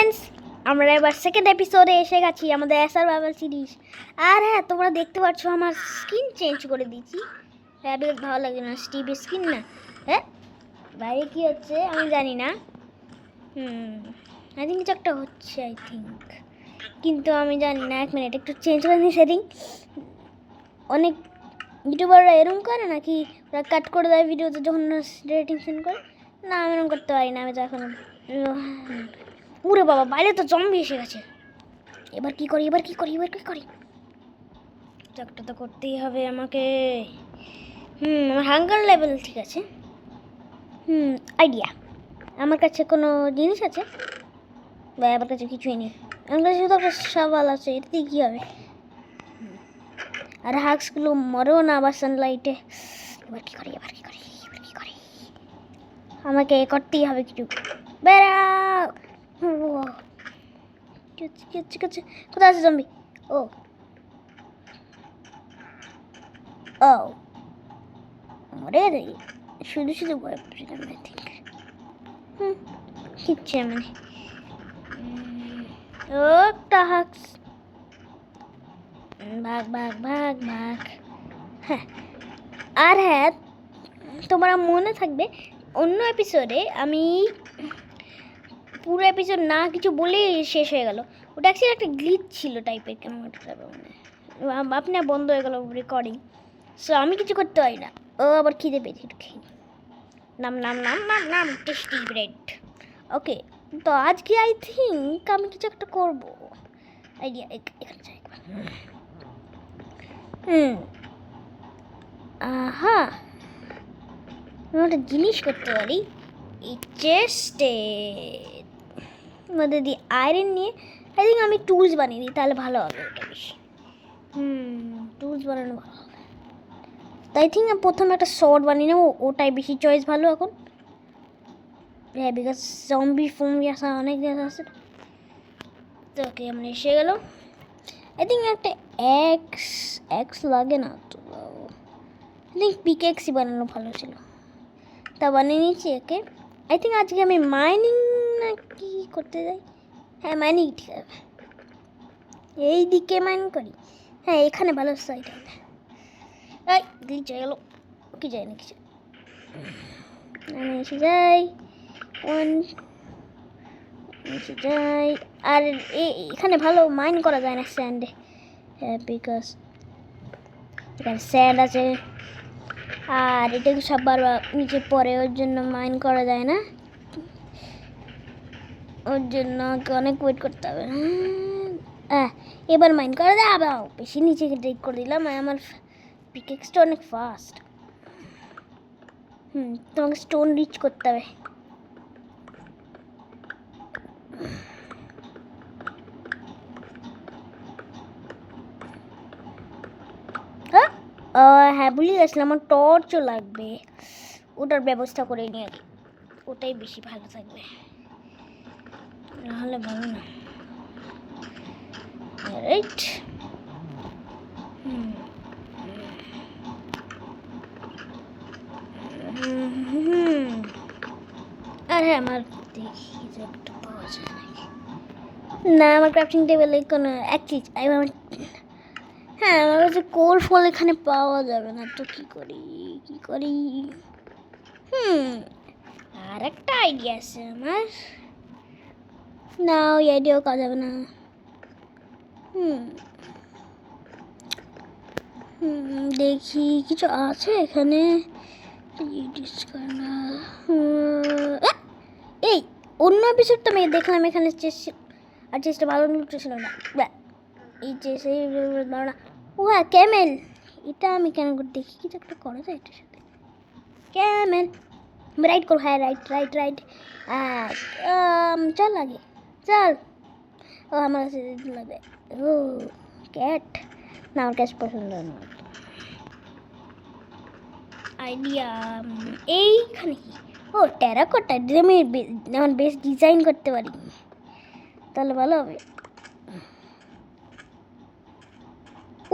Friends, আমরা এবার second এপিসোডে এসে গেছি আমাদের সার্ভাইভাল সিরিজ। আর হ্যাঁ, তোমরা দেখতে পাচ্ছ আমার স্কিন চেঞ্জ করে দিয়েছি। হ্যাঁ, বেশ ভালো লাগে না স্টিভের স্কিন না? হ্যাঁ, বাইরে কি হচ্ছে আমি জানি না। আই থিঙ্ক কিছু একটা হচ্ছে কিন্তু আমি জানি না। এক মিনিট, একটু চেঞ্জ করে নিই সেটিং। অনেক ইউটিউবাররা এরকম করে নাকি ওরা কাট করে দেয় ভিডিওতে যখন রেটিং সেন্ড করে? না, আমি এরকম করতে পারি না। আমি তো এখন উরে বাবা, বাইরে তো জম্বি এসে গেছে। এবার কি করি? একটা তো করতেই হবে আমাকে। আমার হাঙ্গার লেভেল ঠিক আছে। আইডিয়া। আমার কাছে কোনো জিনিস আছে? বা আমার কাছে কিছুই নেই। আমার কাছে শুধু একটা সাবাল আছে, এটাতেই কী হবে? আর হাক্সগুলো মরেও না আবার সানলাইটে। এবার কি করি? আমাকে করতেই হবে কিছু। বেড়াও! কোথায় আছে জম্বি? ও মরে দেখি শুধু ভয় পাচ্ছিলাম। আই থিঙ্ক কিচ্ছে মানে ও একটা হাক্স। ভাগ। হ্যাঁ, আর হ্যাঁ, তোমার মনে থাকবে অন্য এপিসোডে আমি পুরো এপিসোড না কিছু বলেই শেষ হয়ে গেল। ওটা অ্যাকচুয়ালি একটা গ্লিচ ছিল টাইপের, কেমন মানে আপনি বন্ধ হয়ে গেল রেকর্ডিং। সো আমি কিছু করতে পারি না। ও আবার খিদে পেয়েছি, একটু খেয়ে নাম টেস্টি ব্রেড। ওকে, তো আজকে আই থিঙ্ক আমি কিছু একটা করবো। আইডিয়া এখানে যাই একবার। হ্যাঁ, আমি একটা জিনিস করতে পারি। এই চেস্টে মধ্যে দিয়ে আয়রন নিয়ে আই থিঙ্ক আমি টুলস বানিয়ে দিই, তাহলে ভালো হবে। ওটা বেশি টুলস বানানো ভালো হবে। তাই থিঙ্ক আমি প্রথমে একটা শর্ট বানিয়ে নেবো, ওটাই বেশি চয়েস ভালো এখন। হ্যাঁ, বিকজ জম্বি ফম্বি আসা অনেক দিন আসছে। তো ওকে, আমরা এসে গেল। আই থিঙ্ক একটা এক্স লাগে না তো। আই থিঙ্ক পিকেক্সই বানানো ভালো ছিল, তা বানিয়ে নিয়েছি একে। আই থিঙ্ক আজকে আমি মাইনিং না কি করতে যাই। হ্যাঁ, মাইনিং ঠিক আছে। এই দিকে মাইন করি। হ্যাঁ, এখানে ভালো সাইড হবে। এই গ্লিচ হয়ে গেল। কি যায় না কিছু। আমি এসে যাই আর এখানে ভালো মাইন করা যায় না স্যান্ডে। হ্যাঁ, বিকজ এখানে স্যান্ড আছে আর এটা সবার নিচে পড়ে, ওর জন্য মাইন করা যায় না। ওর জন্য অনেক ওয়েট করতে হবে। এবার মাইন করা যায়। আবার বেশি নিচে ড্রেক করে দিলাম। আমার পিকেক্সটা অনেক ফাস্ট। তোমাকে স্টোন রিচ করতে হবে। হ্যাঁ, ভুলে গেছিলাম, আমার টর্চও লাগবে। ওটার ব্যবস্থা করে নিয়ে আগে, ওটাই বেশি ভালো থাকবে, নাহলে ভালো না। রাইট। আর হ্যাঁ, আমার দেখি যে একটা পাওয়া যায় নাকি না। আমার ক্রাফটিং টেবিলে কোনো এক চিজ হ্যাঁ, আমার কাছে কোল ফল এখানে পাওয়া যাবে না, তো কি করি? আর একটা আইডিয়া আছে আমার। না, ওই আইডিয়াও কাজ হবে না। দেখি কিছু আছে এখানে। এই অন্য এপিসোডটা আমি দেখলাম এখানে চেষ্টা ভালো ছিল না। এই চেষ্টা ভালো না। ও হ্যাঁ, ক্যামেল। এটা আমি কেন দেখি কিছু একটা করা যায় এটার সাথে। ক্যামেল রাইট করো। হ্যাঁ, রাইট। চল আগে চল। ও আমার কাছে লাগবে। ও ক্যাট না, আমার কাছে পছন্দ না। আইডিয়া এইখানে কি? ও টেরাকোটা দিয়ে আমি যেমন বেশ ডিজাইন করতে পারি, তাহলে ভালো হবে।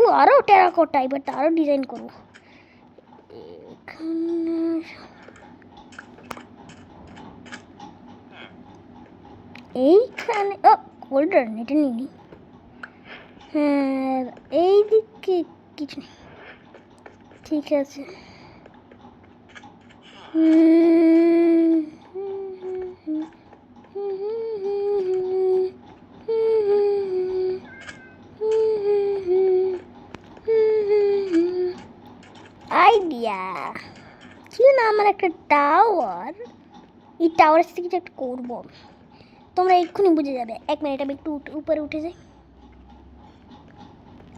ও আরও টেরাকোটা, এবার তো আরও ডিজাইন করবো। এইখানে ও গোল্ডেন এটা নিই। হ্যাঁ এই দিকে কিছু নেই, ঠিক আছে। আইডিয়া কি না, আমার একটা টাওয়ার, এই টাওয়ারের সাথে কিছু একটা করবো, তোমরা এক্ষুনি বুঝে যাবে। 1 মিনিট, আমি একটু উপরে উঠে যাই।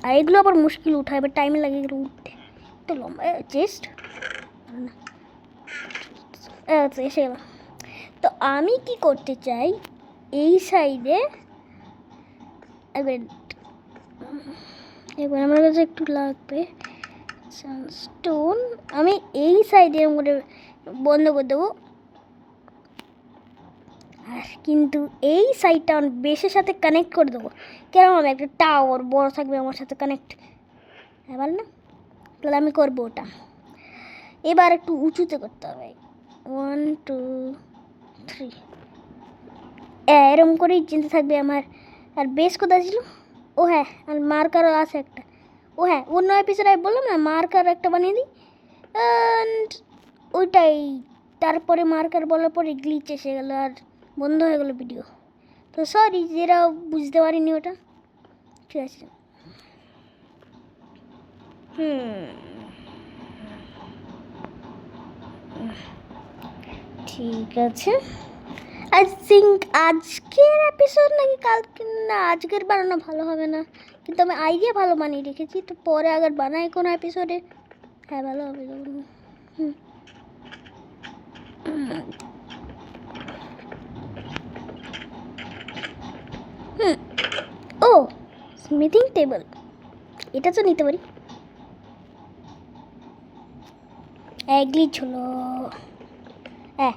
আর এগুলো আবার মুশকিল উঠায়, এবার টাইম লাগে এগুলো উঠতে। তো লম্বা চেস্ট এসে গেল। তো আমি কি করতে চাই, এই সাইডে এবার আমার কাছে একটু লাগবে সানস্টোন। আমি এই সাইডে করে বন্ধ করে দেবো, আর কিন্তু এই সাইডটা বেসের সাথে কানেক্ট করে দেবো। কেমন হবে, একটা টাওয়ার বড় থাকবে আমার সাথে কানেক্ট, হ্যাঁ বল না? তাহলে আমি করবো ওটা। এবার একটু উঁচুতে করতে হবে, 1 2 3 এরকম করেই চিনতে থাকবে আমার। আর বেস কোথায় ছিল? ও হ্যাঁ, আর মার্কারও আছে একটা। ও হ্যাঁ, অন্য এপিসোডে আমি বললাম না মার্কার একটা বানিয়ে দিই, অ্যান্ড ওইটাই। তারপরে মার্কার বলার পরে গ্লিচ এসে গেল আর বন্ধ হয়ে গেল ভিডিও। তো সরি যেটা বুঝতে পারিনি ওটা, ঠিক আছে। ঠিক আছে, আই থিঙ্ক আজকের এপিসোড নাকি কালকে, না আজকের বানানো ভালো হবে না, কিন্তু আমি আইডিয়া ভালো বানিয়ে রেখেছি। তো পরে আবার বানাই কোনো এপিসোডে, হ্যাঁ ভালো হবে। ও স্মিথিং টেবিল, এটা তো নিতে পারি। গ্লিচ হলো, হ্যাঁ